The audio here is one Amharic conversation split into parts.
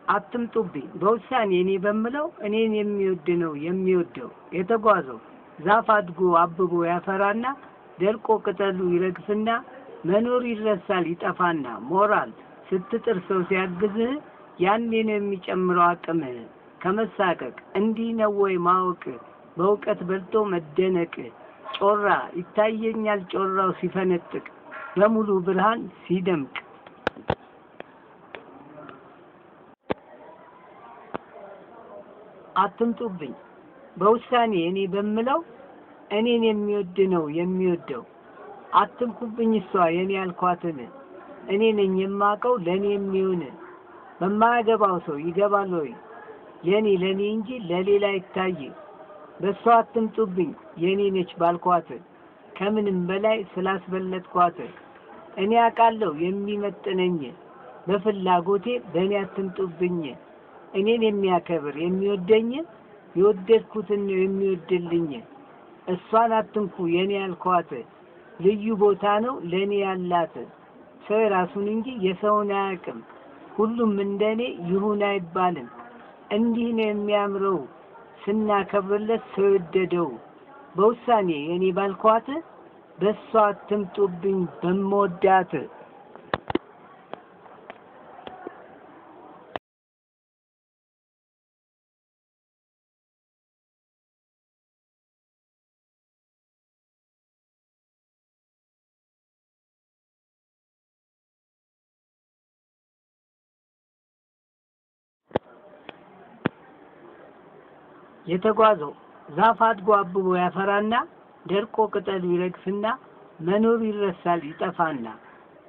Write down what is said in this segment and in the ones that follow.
አትምጡብኝ በውሳኔ እኔ በምለው እኔን የሚወድ ነው የሚወደው የተጓዘው ዛፍ አድጎ አብቦ ያፈራና ደርቆ ቅጠሉ ይረግፍና መኖር ይረሳል ይጠፋና ሞራል ስትጥር ሰው ሲያግዝህ ያኔ ነው የሚጨምረው አቅምህ ከመሳቀቅ እንዲህ ነው ወይ ማወቅ በእውቀት በልቶ መደነቅ ጮራ ይታየኛል ጮራው ሲፈነጥቅ በሙሉ ብርሃን ሲደምቅ አትምጡብኝ በውሳኔ እኔ በምለው እኔን የሚወድ ነው የሚወደው አትምኩብኝ እሷ የኔ ያልኳትን እኔ ነኝ የማቀው ለኔ የሚሆን በማያገባው ሰው ይገባል ወይ የኔ ለኔ እንጂ ለሌላ ይታይ በሷ አትምጡብኝ የኔ ነች ባልኳት ከምንም በላይ ስላስበለጥኳት እኔ አቃለው የሚመጥነኝ በፍላጎቴ በእኔ አትምጡብኝ እኔን የሚያከብር የሚወደኝ የወደድኩትን ነው የሚወድልኝ እሷን አትንኩ የኔ ያልኳት ልዩ ቦታ ነው ለኔ ያላት ሰው ራሱን እንጂ የሰውን አያውቅም ሁሉም እንደኔ ይሁን አይባልም እንዲህ ነው የሚያምረው ስናከብርለት ሰው ይወደደው በውሳኔ የኔ ባልኳት በሷ አትምጡብኝ በመወዳት የተጓዘው ዛፍ አድጎ አብቦ ያፈራና ደርቆ ቅጠሉ ይረግፍና መኖር ይረሳል ይጠፋና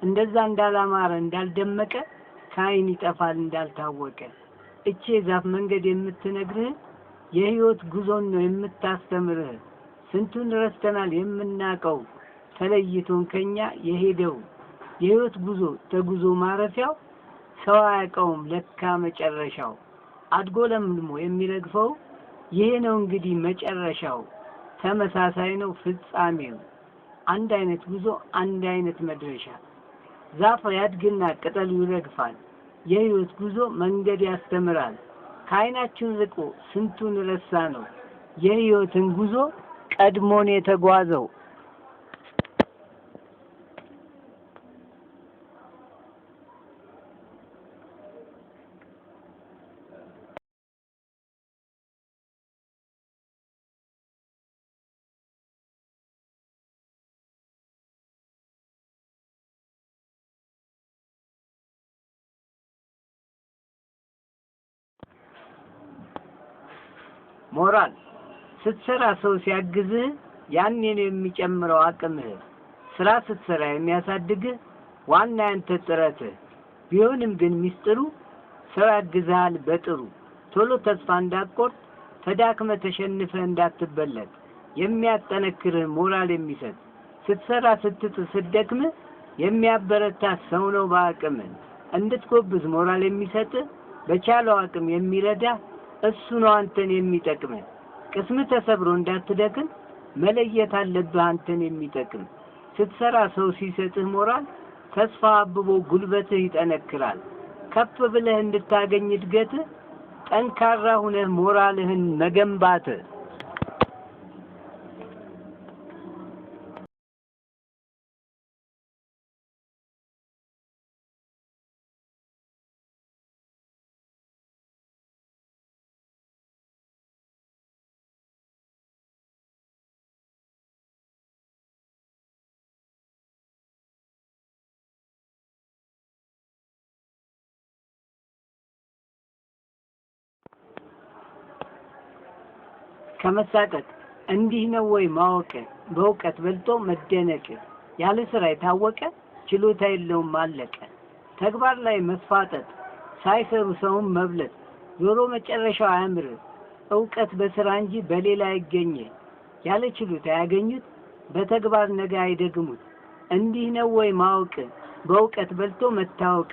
እንደዛ እንዳላማረ እንዳልደመቀ ካይን ይጠፋል እንዳልታወቀ እቺ ዛፍ መንገድ የምትነግርህ የህይወት ጉዞን ነው የምታስተምርህ ስንቱን ረስተናል የምናቀው ተለይቶን ከኛ የሄደው የህይወት ጉዞ ተጉዞ ማረፊያው ሰው አያውቀውም ለካ መጨረሻው አድጎ ለምልሞ የሚረግፈው ይሄ ነው እንግዲህ መጨረሻው ተመሳሳይ ነው ፍጻሜው አንድ አይነት ጉዞ አንድ አይነት መድረሻ ዛፍ ያድግና ቅጠሉ ይረግፋል የህይወት ጉዞ መንገድ ያስተምራል ካይናችን ርቆ ስንቱን ረሳ ነው የህይወትን ጉዞ ቀድሞን የተጓዘው ሞራል ስትሰራ ሰው ሲያግዝህ ያኔ ነው የሚጨምረው አቅምህ ስራ ስትሰራ የሚያሳድግህ ዋና ያንተ ጥረት ቢሆንም ግን ሚስጥሩ ሰው ያግዝሃል በጥሩ ቶሎ ተስፋ እንዳትቆርጥ ተዳክመ ተሸንፈ እንዳትበለጥ የሚያጠነክርህ ሞራል የሚሰጥ ስትሰራ ስትደክም የሚያበረታ ሰው ነው በአቅም እንድትጎብዝ ሞራል የሚሰጥ በቻለው አቅም የሚረዳ እሱ ነው አንተን የሚጠቅም ቅስም ተሰብሮ እንዳትደክም መለየት አለብህ አንተን የሚጠቅም ስትሰራ ሰው ሲሰጥህ ሞራል ተስፋ አብቦ ጉልበትህ ይጠነክራል ከፍ ብለህ እንድታገኝ እድገት ጠንካራ ሆነህ ሞራልህን መገንባት ከመሳቀቅ እንዲህ ነው ወይ ማወቅ በእውቀት በልቶ መደነቅ ያለ ስራ የታወቀ ችሎታ የለውም አለቀ ተግባር ላይ መስፋጠጥ ሳይሰሩ ሰውን መብለጥ ዞሮ መጨረሻው አያምር እውቀት በስራ እንጂ በሌላ አይገኝ ያለ ችሎታ ያገኙት በተግባር ነገ አይደግሙት እንዲህ ነው ወይ ማወቅ በእውቀት በልቶ መታወቅ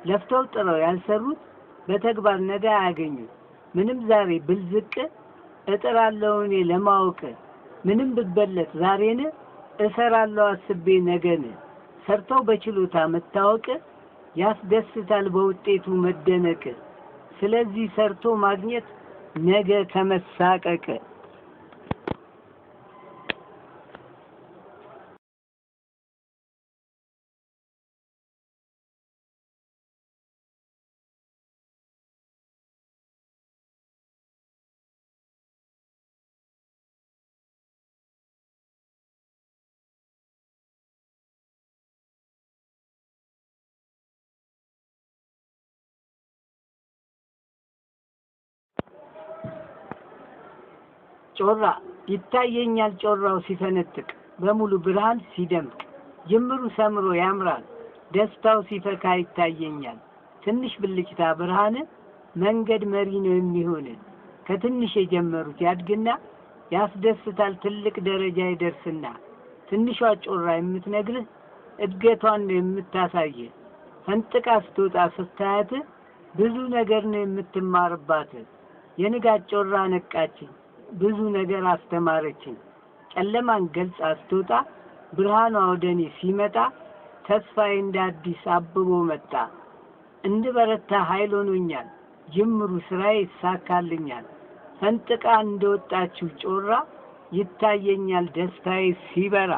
ለፍተው ጥረው ያልሰሩት በተግባር ነገ አያገኙት ምንም ዛሬ ብልዝቅ እጥራለሁ እኔ ለማወቅ ምንም ብበለጥ ዛሬን እሰራለሁ አስቤ ነገን ሰርተው በችሎታ መታወቅ ያስደስታል በውጤቱ መደነቅ ስለዚህ ሰርቶ ማግኘት ነገ ከመሳቀቅ ጮራ ይታየኛል ጮራው ሲፈነጥቅ በሙሉ ብርሃን ሲደምቅ ጅምሩ ሰምሮ ያምራል ደስታው ሲፈካ ይታየኛል ትንሽ ብልጭታ ብርሃን መንገድ መሪ ነው የሚሆን ከትንሽ የጀመሩት ያድግና ያስደስታል ትልቅ ደረጃ ይደርስና ትንሿ ጮራ የምትነግርህ እድገቷን ነው የምታሳይ ፈንጥቃ ስትወጣ ስታያት ብዙ ነገር ነው የምትማርባት የንጋት ጮራ ነቃችኝ ብዙ ነገር አስተማረችኝ ጨለማን ገልጻ ስትወጣ ብርሃኗ ወደኔ ሲመጣ ተስፋዬ እንደ አዲስ አብቦ መጣ እንድበረታ ኃይል ሆኖኛል ጅምሩ ስራዬ ይሳካልኛል ፈንጥቃ እንደወጣችው ጮራ ይታየኛል ደስታዬ ሲበራ